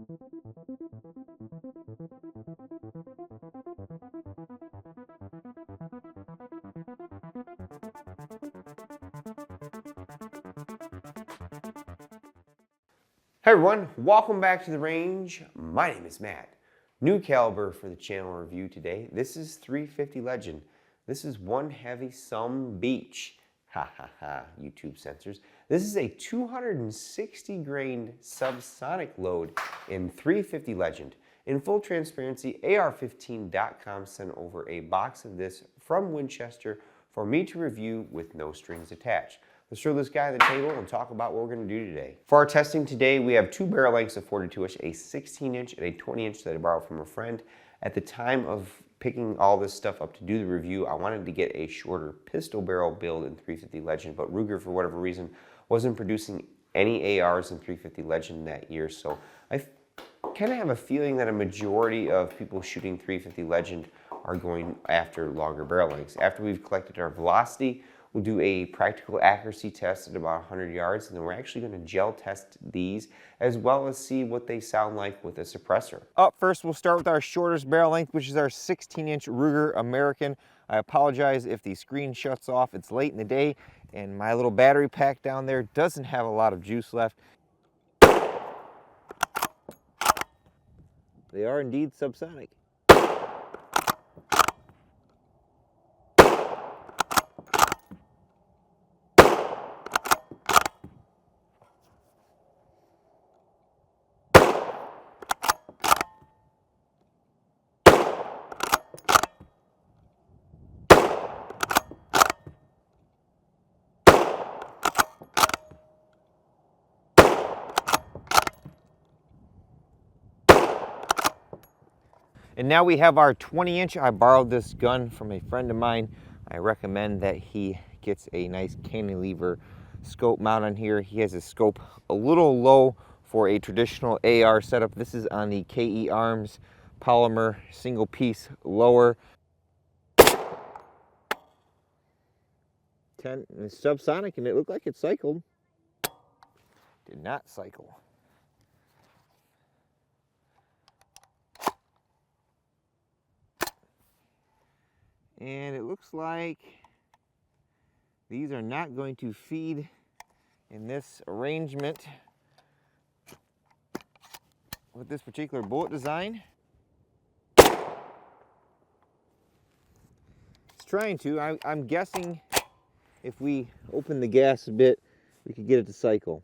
Hey everyone, welcome back to the range. My name is Matt. New caliber for the channel review today. This is 350 Legend. This is one heavy some beach. Ha ha ha, YouTube censors. This is a 260 grain subsonic load in 350 Legend. In full transparency, AR15.com sent over a box of this from Winchester for me to review with no strings attached. Let's throw this guy at the table and talk about what we're going to do today. For our testing today, we have two barrel lengths afforded to us, a 16-inch and a 20-inch that I borrowed from a friend. At the time of picking all this stuff up to do the review, I wanted to get a shorter pistol barrel build in 350 Legend, but Ruger, for whatever reason, wasn't producing any ARs in 350 Legend that year, so I kind of have a feeling that a majority of people shooting 350 Legend are going after longer barrel lengths. After we've collected our velocity, we'll do a practical accuracy test at about 100 yards, and then we're actually going to gel test these as well as see what they sound like with a suppressor. Up first, we'll start with our shortest barrel length, which is our 16-inch Ruger American. I apologize if the screen shuts off. It's late in the day, and my little battery pack down there doesn't have a lot of juice left. They are indeed subsonic. And now we have our 20-inch. I borrowed this gun from a friend of mine. I recommend that he gets a nice cantilever scope mount on here. He has a scope a little low for a traditional AR setup. This is on the KE Arms polymer single piece lower. 10, and it's subsonic, and it looked like it cycled. Did not cycle. And it looks like these are not going to feed in this arrangement with this particular bullet design. It's trying to. I'm guessing if we open the gas a bit, we could get it to cycle.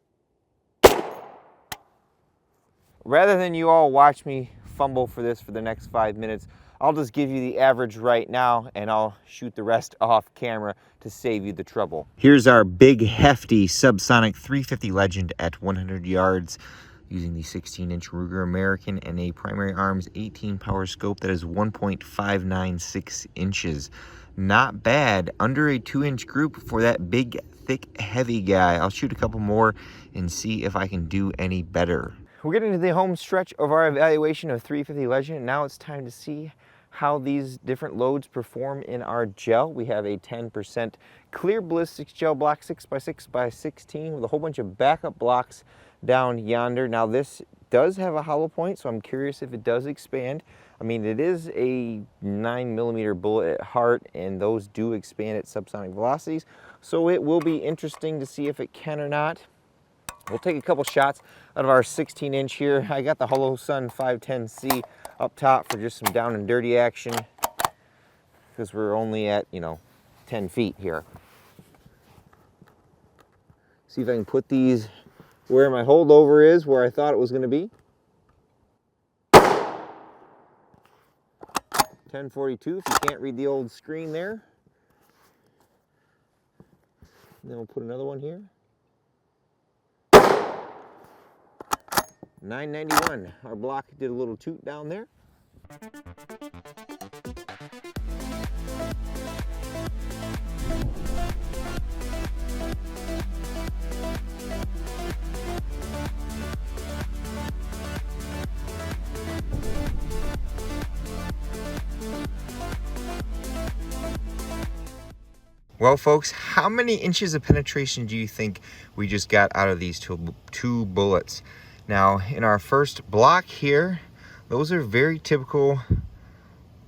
Rather than you all watch me fumble for this for the next 5 minutes, I'll just give you the average right now, and I'll shoot the rest off camera to save you the trouble. Here's our big, hefty subsonic 350 Legend at 100 yards using the 16-inch Ruger American and a primary arms 18 power scope that is 1.596 inches. Not bad, under a 2-inch group for that big, thick, heavy guy. I'll shoot a couple more and see if I can do any better. We're getting to the home stretch of our evaluation of 350 Legend, and now it's time to see how these different loads perform in our gel. We have a 10% clear ballistics gel block 6x6x16 with a whole bunch of backup blocks down yonder. Now this does have a hollow point, so I'm curious if it does expand. I mean, it is a 9mm bullet at heart, and those do expand at subsonic velocities, so it will be interesting to see if it can or not. We'll take a couple shots out of our 16-inch here. I got the Holosun 510C up top for just some down and dirty action because we're only at, 10 feet here. See if I can put these where my holdover is, where I thought it was going to be. 1042 if you can't read the old screen there. And then we'll put another one here. 991. Our block did a little toot down there. Well, folks, how many inches of penetration do you think we just got out of these two bullets? Now, in our first block here, those are very typical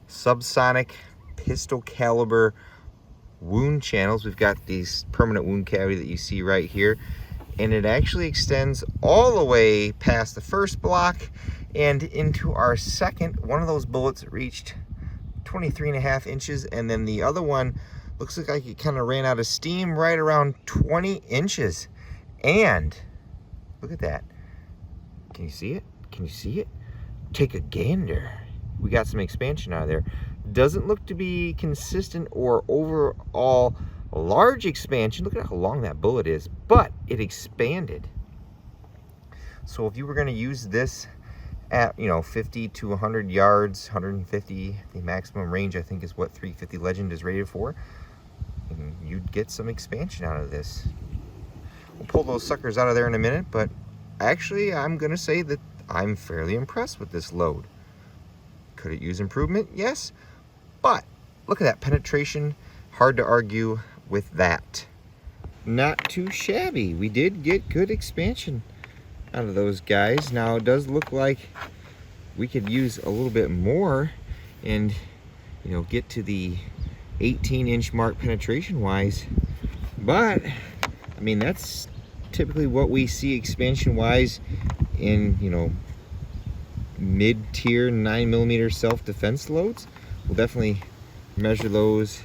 subsonic pistol caliber wound channels. We've got these permanent wound cavity that you see right here, and it actually extends all the way past the first block and into our second. One of those bullets reached 23.5 inches, and then the other one looks like it kind of ran out of steam right around 20 inches. And look at that. Can you see it? Can you see it? Take a gander. We got some expansion out of there. Doesn't look to be consistent or overall large expansion. Look at how long that bullet is, but it expanded. So if you were going to use this at 50 to 100 yards, 150, the maximum range I think is what 350 Legend is rated for, and you'd get some expansion out of this. We'll pull those suckers out of there in a minute, but actually I'm going to say that I'm fairly impressed with this load. Could it use improvement? Yes, but look at that penetration. Hard to argue with that. Not too shabby. We did get good expansion out of those guys. Now it does look like we could use a little bit more and get to the 18-inch mark penetration wise, but I mean that's typically what we see expansion wise in mid-tier 9mm self-defense loads. We'll definitely measure those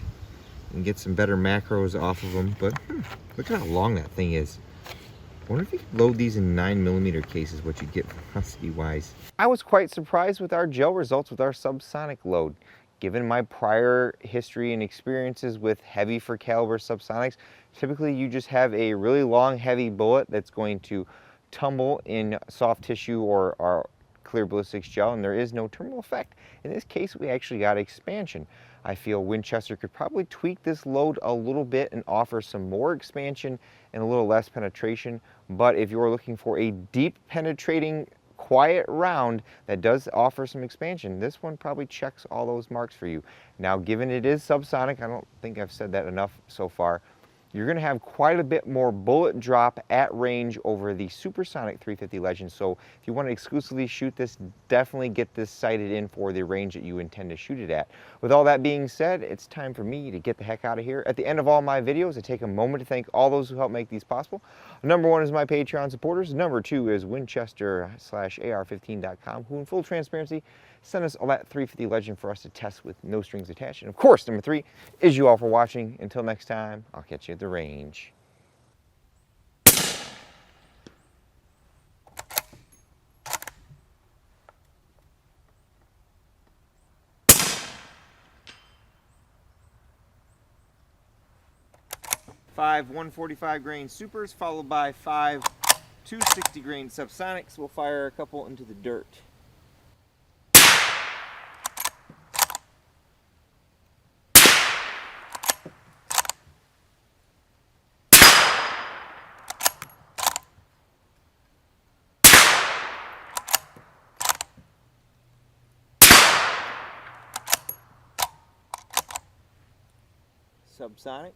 and get some better macros off of them, but look at how long that thing is. I wonder if you could load these in 9mm cases, what you'd get velocity-wise. I was quite surprised with our gel results with our subsonic load. Given my prior history and experiences with heavy for caliber subsonics, typically you just have a really long, heavy bullet that's going to tumble in soft tissue or clear ballistics gel, and there is no terminal effect. In this case, we actually got expansion. I feel Winchester could probably tweak this load a little bit and offer some more expansion and a little less penetration, but if you're looking for a deep penetrating quiet round that does offer some expansion, this one probably checks all those marks for you. Now, given it is subsonic, I don't think I've said that enough so far, you're going to have quite a bit more bullet drop at range over the supersonic 350 Legend. So if you want to exclusively shoot this, definitely get this sighted in for the range that you intend to shoot it at. With all that being said, it's time for me to get the heck out of here. At the end of all my videos, I take a moment to thank all those who help make these possible. Number one is my Patreon supporters. Number two is Winchester/AR15.com, who in full transparency sent us all that 350 Legend for us to test with no strings attached. And of course, number three is you all for watching. Until next time, I'll catch you at the range. Five 145 grain supers followed by 5 260 grain subsonics. We'll fire a couple into the dirt. Subsonic.